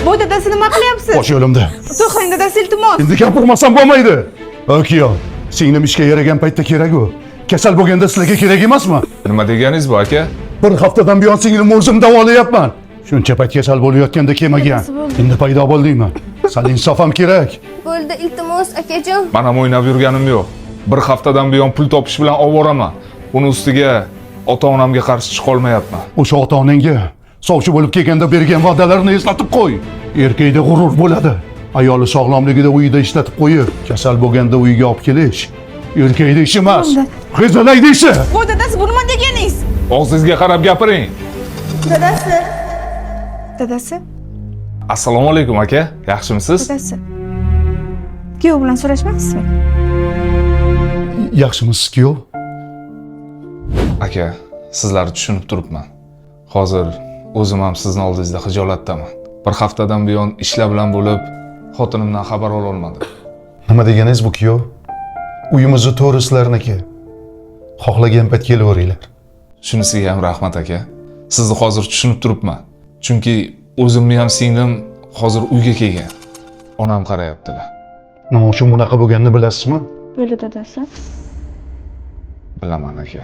Voy dadasi nima qilyapsiz? Bosh yo'limda. To'xtang dadasi iltimos. Endi gapirmasam bo'lmaydi. Okiyon, singlim ishga yaragan paytda kerak-ku. Kasal bo'lganda sizlarga kerak emasmi? Nima deganingiz bu aka? Bir haftadan buyon singlimni o'zim davolayapman. Shuncha payt kasal bo'layotganda kelmagan. Endi paydo bo'ldingmi? Sal insof ham kerak. Bo'ldi, iltimos akajon. Men ham o'ynab yurganim yo'q. Bir haftadan buyon pul topish bilan ovoraman. Uni ustiga ota-onamga qarshi chiqa olmayapman. O'sha ota-onangga sovchi bo'lib kelganda bergan va'dalarini eslatib qo'y. Erkakda g'urur bo'ladi. Ayoli sog'lomligida uyida ishlatib qo'yib, kasal bo'lganda uyiga olib kelish erkakning ishi emas. G'izzalaydi ishi. Voy dadasi, bu nima deganingiz? Og'zingizga qarab gapiring. Dadasi. Dadasi? Assalomu alaykum aka. Yaxshimisiz? Dadasi. Kuyov bilan so'rashmoqchisizmi? Yaxshimisiz kuyov? Aka, sizlarni tushunib turibman. Hozir o'zim ham sizning oldingizda xijolatdaman. Bir haftadan buyon ishlar bilan bo'lib, xotinimdan xabar ola olmadim. Nima deganingiz bu kuyov? Uyimizni to'g'ri sizlarniki. Xohlagan payt kelaveringlar. Shunisiga ham rahmat aka. Sizni hozir tushunib turibman. Chunki o'zimni ham singlim hozir uyga kelgan. Onam qarayaptilar. Nima uchun bunaqa bo'lganini bilasizmi? Bo'ldi dadasi. Bilaman aka.